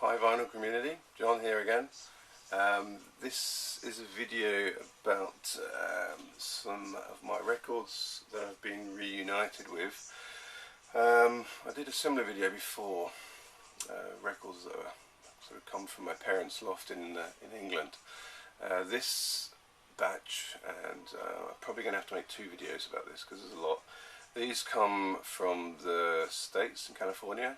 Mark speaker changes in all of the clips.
Speaker 1: Hi vinyl community, John here again. This is a video about some of my records that I've been reunited with. I did a similar video before, records that were sort of come from my parents' loft in England. This batch, and I'm probably going to have to make two videos about this because there's a lot. These come from the States in California.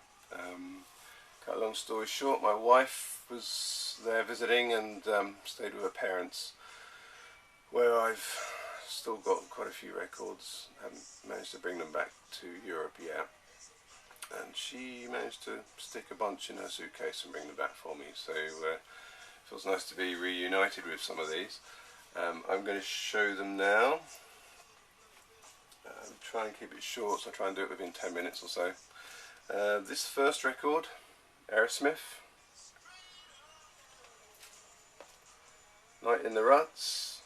Speaker 1: Cut a long story short, my wife was there visiting and stayed with her parents, where I've still got quite a few records. Haven't managed to bring them back to Europe yet, and she managed to stick a bunch in her suitcase and bring them back for me, so it feels nice to be reunited with some of these. I'm going to show them now. Try and keep it short, so I'll try and do it within 10 minutes or so. This first record, Aerosmith, Night in the Ruts.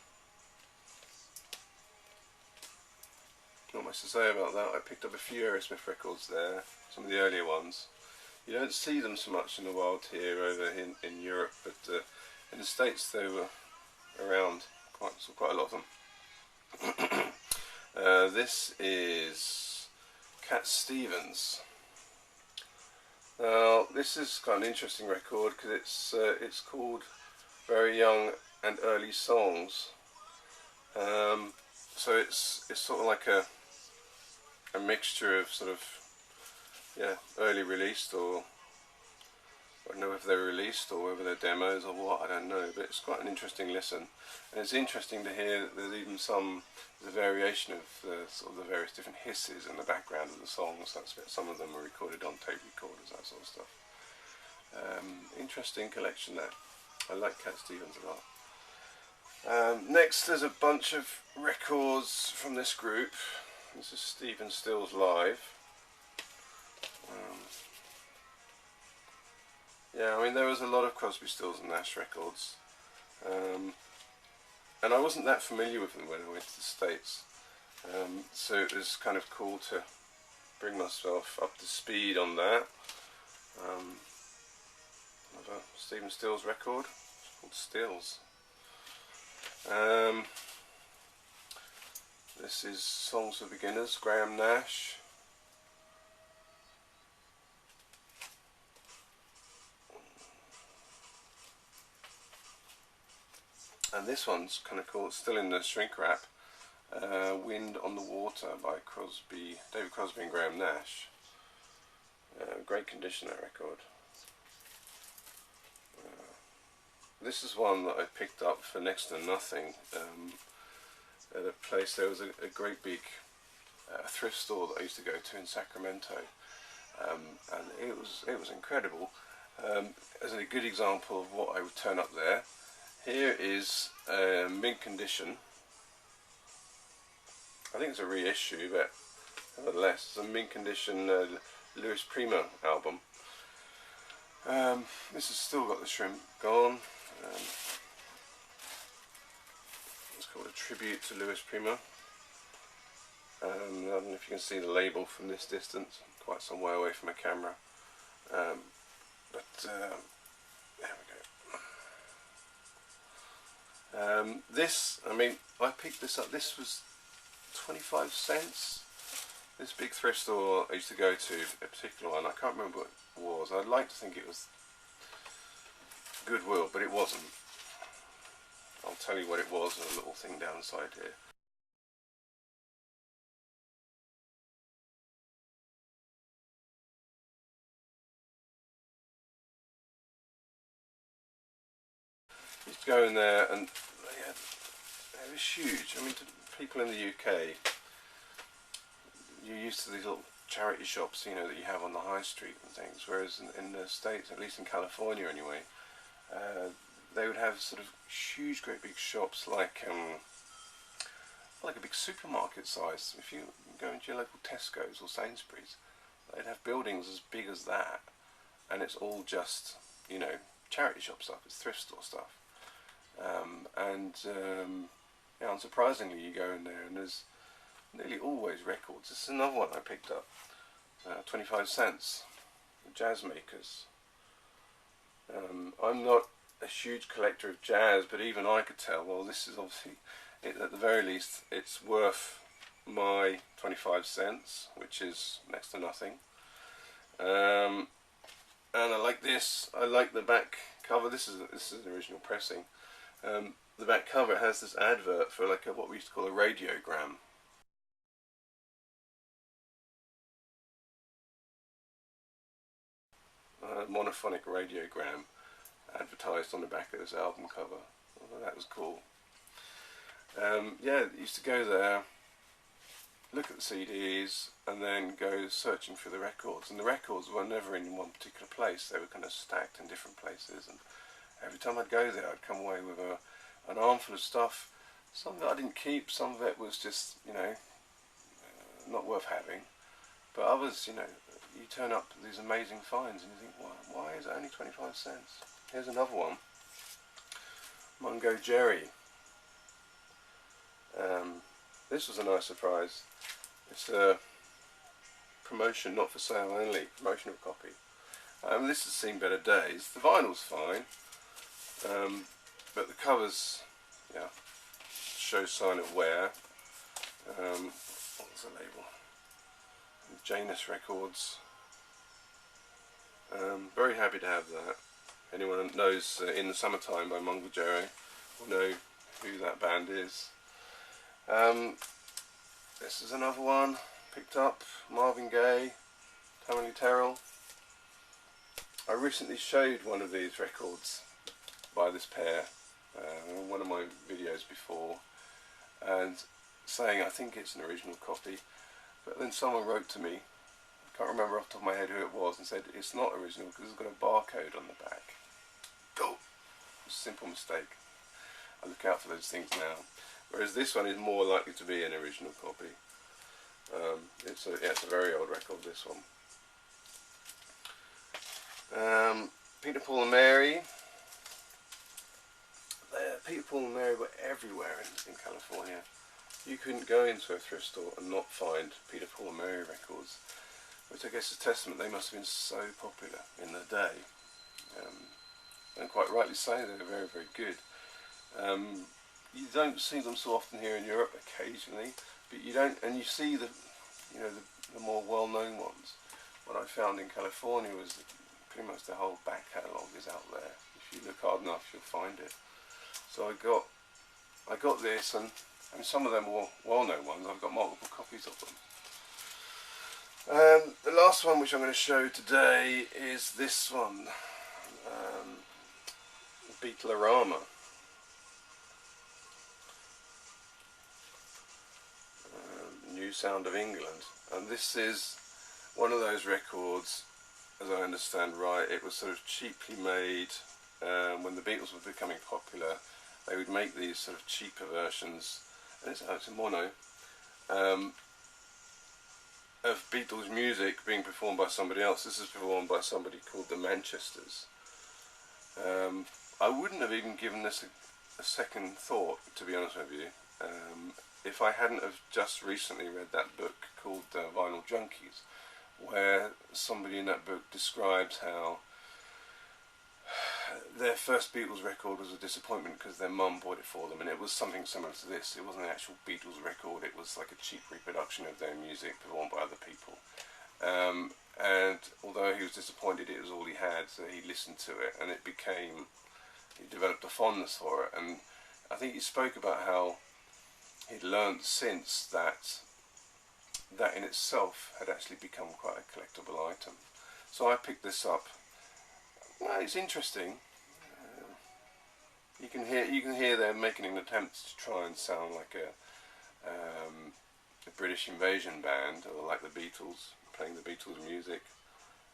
Speaker 1: Not much to say about that. I picked up a few Aerosmith records there, some of the earlier ones. You don't see them so much in the wild here over in Europe, but in the States they were around, quite a lot of them. This is Cat Stevens. Now this is quite an interesting record because it's called Very Young and Early Songs. So it's sort of like a mixture of sort of early released, or I don't know if they're released or whether they're demos or what, I don't know, but it's quite an interesting listen, and it's interesting to hear that there's even the variation of sort of the various different hisses in the background of the songs. Some of them were recorded on tape recorders, that sort of stuff. Interesting collection there. I like Cat Stevens a lot. Next there's a bunch of records from this group. This is Stephen Stills Live. Yeah, I mean there was a lot of Crosby, Stills and Nash records, and I wasn't that familiar with them when I went to the States, so it was kind of cool to bring myself up to speed on that. Another Stephen Stills record, it's called Stills. This is Songs for Beginners, Graham Nash. And this one's kind of cool, it's still in the shrink wrap. Wind on the Water by David Crosby and Graham Nash. Great condition, that record. This is one that I picked up for next to nothing at a place. There was a great big thrift store that I used to go to in Sacramento, and it was incredible. As a good example of what I would turn up there, here is mint condition. I think it's a reissue, but nevertheless, it's a mint condition Louis Prima album. This has still got the shrimp gone. It's called A Tribute to Louis Prima. I don't know if you can see the label from this distance, quite some way away from a camera. But there we go. This, I mean, I picked this up. This was 25 cents. This big thrift store I used to go to, a particular one, I can't remember what it was. I'd like to think it was Goodwill, but it wasn't. I'll tell you what it was in a little thing down the side here. I used to go in there and it was huge. I mean, to people in the UK, you're used to these little charity shops, you know, that you have on the high street and things, whereas in the States, at least in California anyway, they would have sort of huge, great big shops like a big supermarket size. If you go into your local Tesco's or Sainsbury's, they'd have buildings as big as that, and it's all just, you know, charity shop stuff, it's thrift store stuff. Unsurprisingly, you go in there and there's nearly always records. This is another one I picked up, 25 cents, Jazz Makers. I'm not a huge collector of jazz, but even I could tell, well, this is obviously, at the very least, it's worth my 25 cents, which is next to nothing. And I like this. I like the back cover. This is an original pressing. The back cover has this advert for like what we used to call a radiogram. Monophonic radiogram advertised on the back of this album cover. Oh, that was cool. Yeah, used to go there, look at the CDs, and then go searching for the records. And the records were never in one particular place. They were kind of stacked in different places. And every time I'd go there, I'd come away with an armful of stuff. Some of it I didn't keep. Some of it was just, not worth having. But others, you turn up to these amazing finds and you think, why is it only 25 cents? Here's another one. Mungo Jerry. This was a nice surprise. It's a promotion, not for sale only, promotional copy. This has seen better days. The vinyl's fine, but the covers, show sign of wear. What's the label? Janus Records. Very happy to have that. Anyone who knows In the Summertime by Mungo Jerry will know who that band is. This is another one picked up, Marvin Gaye, Tammy Terrell. I recently showed one of these records by this pair in one of my videos before, and saying I think it's an original copy, but then someone wrote to me, I can't remember off the top of my head who it was, and said it's not original because it's got a barcode on the back. Go! Simple mistake. I look out for those things now. Whereas this one is more likely to be an original copy. It's a very old record, this one. Peter, Paul and Mary. Peter, Paul and Mary were everywhere in California. You couldn't go into a thrift store and not find Peter, Paul and Mary records, which I guess is a testament they must have been so popular in the day. And quite rightly so, they were very, very good. You don't see them so often here in Europe, occasionally, but you don't, and you see the more well-known ones. What I found in California was that pretty much the whole back catalogue is out there. If you look hard enough, you'll find it. So I got this, and some of them were well-known ones. I've got multiple copies of them. The last one which I'm going to show today is this one, Beatlerama. New Sound of England, and this is one of those records, as I understand right, it was sort of cheaply made. When the Beatles were becoming popular, they would make these sort of cheaper versions, and it's a mono, of Beatles music being performed by somebody else. This is performed by somebody called the Manchesters. I wouldn't have even given this a second thought, to be honest with you, if I hadn't have just recently read that book called Vinyl Junkies, where somebody in that book describes how their first Beatles record was a disappointment because their mum bought it for them, and it was something similar to this. It wasn't an actual Beatles record, it was like a cheap reproduction of their music performed by other people. And although he was disappointed, it was all he had, so he listened to it, and he developed a fondness for it. And I think he spoke about how he'd learned since that in itself had actually become quite a collectible item. So I picked this up. Well, it's interesting. You can hear they're making an attempt to try and sound like a British invasion band, or like the Beatles, playing the Beatles music,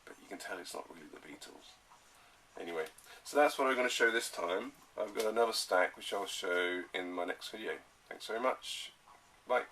Speaker 1: but you can tell it's not really the Beatles. Anyway, so that's what I'm going to show this time. I've got another stack which I'll show in my next video. Thanks very much. Bye.